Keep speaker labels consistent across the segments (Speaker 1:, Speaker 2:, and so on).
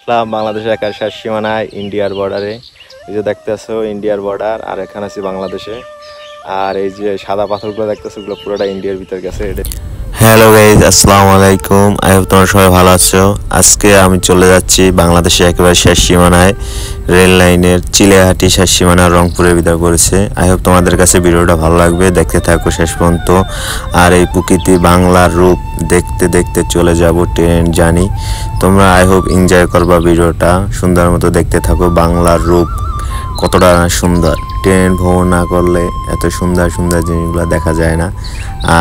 Speaker 1: বাংলাদেশের একার শেষ সীমানায় ইন্ডিয়ার বর্ডারে। এই যে দেখতেছো ইন্ডিয়ার বর্ডার, আর এখানে আছি বাংলাদেশে। আর এই যে সাদা পাথরগুলো দেখতেছো ওগুলো পুরোটা ইন্ডিয়ার ভিতর গেছে।
Speaker 2: হ্যালো গাইজ, আসসালামু আলাইকুম। আই হোপ তোমরা সবাই ভালো আছো। আজকে আমি চলে যাচ্ছি বাংলাদেশের একেবারে শেষ সীমানায়, রেল লাইনের চিলেহাটি শেষ সীমানা রংপুরের ভিতরে পড়েছে। আই হোপ তোমাদের কাছে ভিডিওটা ভালো লাগবে, দেখতে থাকো শেষ পর্যন্ত। আর এই প্রকৃতি বাংলার রূপ দেখতে দেখতে চলে যাব ট্রেন জার্নি। তোমরা আই হোপ এনজয় করবা ভিডিওটা, সুন্দর মতো দেখতে থাকো। বাংলার রূপ কতটা সুন্দর, ট্রেন ভ্রমণ না করলে এত সুন্দর সুন্দর জিনিসগুলো দেখা যায় না।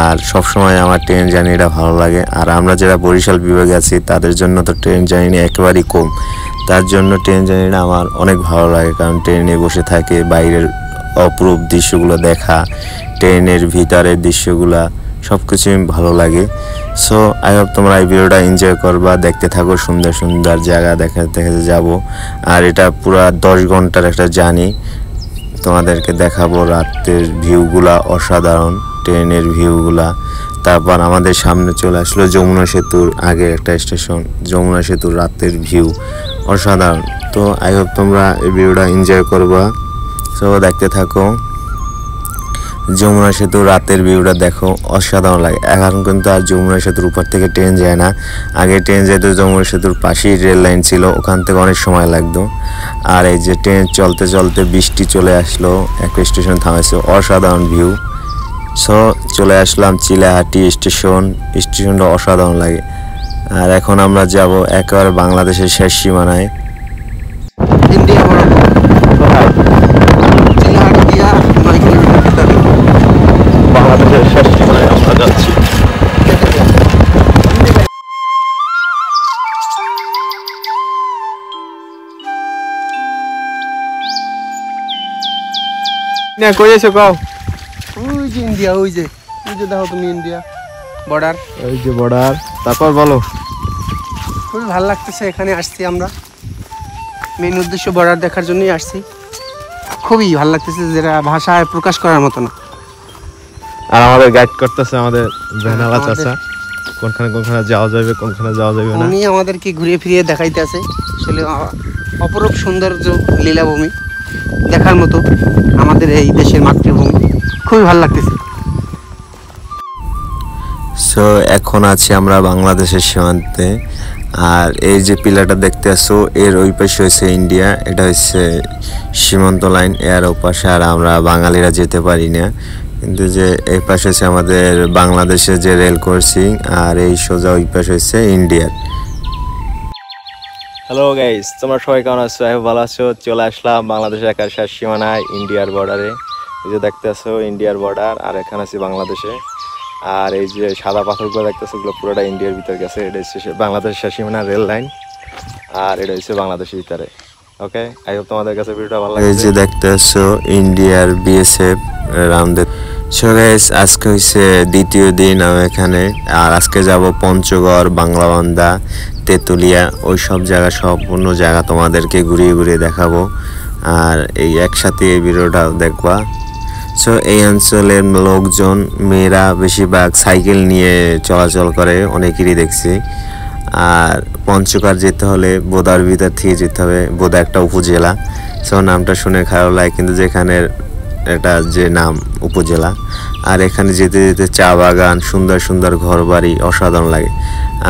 Speaker 2: আর সবসময় আমার ট্রেন জার্নিটা ভালো লাগে। আর আমরা যারা বরিশাল বিভাগে আছি তাদের জন্য তো ট্রেন জার্নি একেবারেই কম, তার জন্য ট্রেন জার্নিটা আমার অনেক ভালো লাগে। কারণ ট্রেনে বসে থাকে বাইরের অপরূপ দৃশ্যগুলো দেখা, ট্রেনের ভিতরের দৃশ্যগুলা সব কিছুই ভালো লাগে। সো আই হোপ তোমরা এই ভিডিওটা এনজয় করবা, দেখতে থাকো। সুন্দর সুন্দর জায়গা দেখাতে যাবো। আর এটা পুরো 10 ঘন্টার একটা জার্নি, তোমাদেরকে দেখাবো। রাতের ভিউগুলা অসাধারণ, ট্রেনের ভিউগুলা। তারপর আমাদের সামনে চলে আসলো যমুনা সেতুর আগে একটা স্টেশন, যমুনা সেতুর রাতের ভিউ অসাধারণ। তো আই হোপ তোমরা এই ভিডিওটা এনজয় করবা। সো দেখতে থাকো। যমুনা সেতুর রাতের ভিউটা দেখো, অসাধারণ লাগে। এখন কিন্তু আর যমুনা সেতুর উপর থেকে ট্রেন যায় না। আগে ট্রেন যেত যমুনা সেতুর পাশেই রেল লাইন ছিল, ওখান থেকে অনেক সময় লাগতো। আর এই যে ট্রেন চলতে চলতে বৃষ্টি চলে আসলো, একটা স্টেশন থামাইছে, অসাধারণ ভিউ। সো চলে আসলাম চিলাহাটি স্টেশন, স্টেশনটা অসাধারণ লাগে। আর এখন আমরা যাব একেবারে বাংলাদেশের শেষ সীমানায়।
Speaker 3: ইন্ডিয়া
Speaker 1: বাংলাদেশের শেষ সীমানায় আমরা যাচ্ছি।
Speaker 3: না কইছো কও, ওই যে ইন্ডিয়া, ওই যে দেখো তুমি ইন্ডিয়া বর্ডার,
Speaker 1: ওই যে বর্ডার। তারপর বলো।
Speaker 3: খুবই ভালো লাগতেছে। এখানে আসছি আমরা, মেইন উদ্দেশ্য বর্ডার দেখার জন্যই আসছি। খুবই ভালো লাগতেছে, যেটা ভাষায় প্রকাশ করার মতো না।
Speaker 1: আর আমাদের গাইড করতেছে আমাদের বেনালা চাচা, কোনখানে কোনখানে যাওয়া যাবে, কোনখানে যাওয়া যাবে না।
Speaker 3: উনি আমাদেরকে ঘুরিয়ে ফিরিয়ে দেখাইতে আছে। আসলে অপরূপ সৌন্দর্য, লীলাভূমি দেখার মতো আমাদের এই দেশের মাতৃভূমি। খুবই ভালো লাগতেছে।
Speaker 2: সো এখন আছি আমরা বাংলাদেশের সীমান্তে। আর এই যে পিলারটা দেখতে আসো, এর ওই পাশে হচ্ছে ইন্ডিয়া, এটা হচ্ছে সীমান্ত লাইন। এর ওপাশে আর আমরা বাঙালিরা যেতে পারি না, কিন্তু যে এই পাশে হচ্ছে আমাদের বাংলাদেশের যে রেল ক্রসিং, আর এই সোজা ওই পাশে হচ্ছে ইন্ডিয়ার।
Speaker 1: হ্যালো গাইস, তোমরা সবাই কেমন আছো? আমি ভালো আছো। চলে আসলাম বাংলাদেশের একার শেষ সীমানায় ইন্ডিয়ার বর্ডারে। এই যে দেখতেছো ইন্ডিয়ার বর্ডার, আর এখানে আছি বাংলাদেশে। আর এই যে সাদা পাথরগুলো দেখতেছো ওগুলো পুরোটা ইন্ডিয়ার ভিতর গেছে। এটা হচ্ছে বাংলাদেশের শেষ সীমানা রেল লাইন, আর এটা হচ্ছে বাংলাদেশের ভিতরে। ওকে, আই হোপ তোমাদের কাছে ভিডিওটা ভালো লাগে।
Speaker 2: এই যে দেখতেছো ইন্ডিয়ার বিএসএফ রাউন্ডে। সো গাইস, আজকে হচ্ছে দ্বিতীয় দিন আমি এখানে। আর আজকে যাব পঞ্চগড়, বাংলাবান্ধা, তেতুলিয়া, ওই সব জায়গা, সম্পূর্ণ জায়গা তোমাদেরকে ঘুরিয়ে ঘুরিয়ে দেখাবো। আর এই একসাথে এই ভিডিওটা দেখবা। সো এই অঞ্চলের লোকজন, মেয়েরা বেশিরভাগ সাইকেল নিয়ে চলাচল করে, অনেকেরই দেখছি। আর পঞ্চগড় যেতে হলে বোদার ভিতর থেকে যেতে হবে। বোদা একটা উপজেলা। সো নামটা শুনে খারাপ লাগে, কিন্তু যেখানের এটা যে নাম উপজেলা। আর এখানে যেতে যেতে চা বাগান, সুন্দর সুন্দর ঘর বাড়ি, অসাধারণ লাগে।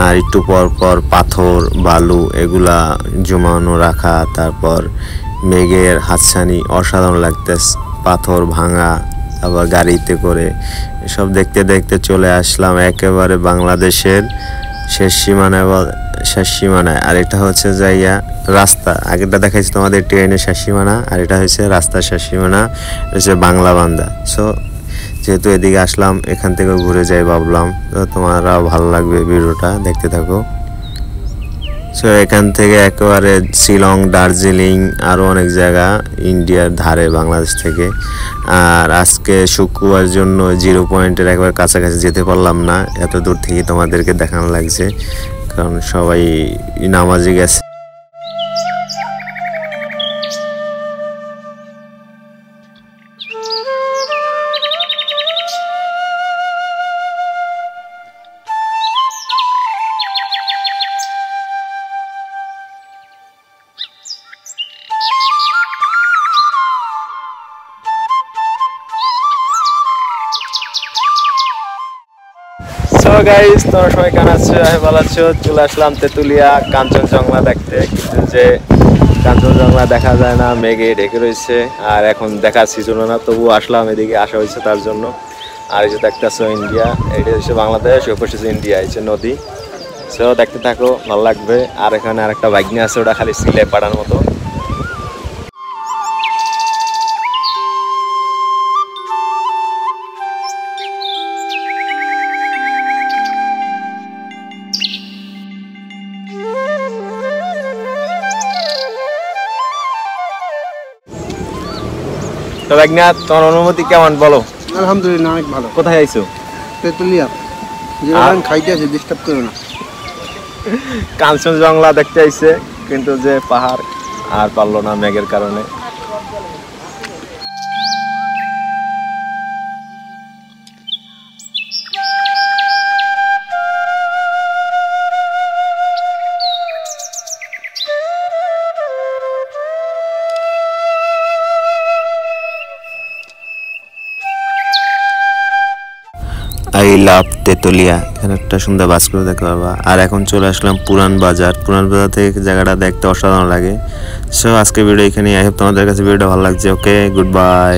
Speaker 2: আর একটু পর পর পাথর বালু এগুলা জমানো রাখা, তারপর মেঘের হাতছানি, অসাধারণ লাগতেছে। পাথর ভাঙা, আবার গাড়িতে করে এসব দেখতে দেখতে চলে আসলাম একেবারে বাংলাদেশের শেষ সীমানায়। আর এটা হচ্ছে যাইয়া রাস্তা, আগেরটা দেখাইছি তোমাদের ট্রেনের শেষ সীমানা, আর এটা হচ্ছে রাস্তার শেষ সীমানা, হচ্ছে বাংলাবান্ধা। সো যেহেতু এদিকে আসলাম, এখান থেকে ঘুরে যাই ভাবলাম। তো তোমারও ভালো লাগবে, ভিডিওটা দেখতে থাকো। সো এখান থেকে একেবারে শিলং, দার্জিলিং, আরও অনেক জায়গা ইন্ডিয়ার ধারে বাংলাদেশ থেকে। আর আজকে শুক্রবার জন্য 0 পয়েন্টের একবার কাছাকাছি যেতে পারলাম না, এত দূর থেকে তোমাদেরকে দেখানো লাগছে, কারণ সবাই নামাজে গেছে।
Speaker 1: গাইস, তোমরা সবাই কেমন আছো? আমি ভালো আছো। চলে আসলাম তেতুলিয়া কাঞ্চনজঙ্ঘা দেখতে, কিন্তু যে কাঞ্চনজঙ্ঘা দেখা যায় না, মেঘে ঢেকে রয়েছে। আর এখন দেখার সিজনও না, তবুও আসলাম, এদিকে আসা হয়েছে তার জন্য। আর এই যে দেখতেছো ইন্ডিয়া, এটা হচ্ছে বাংলাদেশ, ওই পাশে হচ্ছে ইন্ডিয়া, এই যে নদী। সো দেখতে থাকো, ভালো লাগবে। আর এখানে আরেকটা বাইক নিয়ে আছে, ওটা খালি সিলে পাড়ার মতো। তো ভাগনা, তোমার অনুমতি কেমন বলো?
Speaker 3: আলহামদুলিল্লাহ অনেক ভালো।
Speaker 1: কোথায় আইছো?
Speaker 3: তেতুলিয়া যেরকম খাইতে আছে, ডিস্টার্ব করো না।
Speaker 1: কাঞ্চনজঙ্ঘা দেখতে আইছে, কিন্তু যে পাহাড় আর পারলো না মেঘের কারণে।
Speaker 2: আই লাভ তেতুলিয়া, এখানে একটা সুন্দর বাস করে দেখতে পারবা। আর এখন চলে আসলাম পুরান বাজার। পুরান বাজার থেকে জায়গাটা দেখতে অসাধারণ লাগে। সো আজকে ভিডিও এখানে, আই হোপ তোমাদের কাছে ভিডিওটা ভালো লাগছে। ওকে, গুড বাই।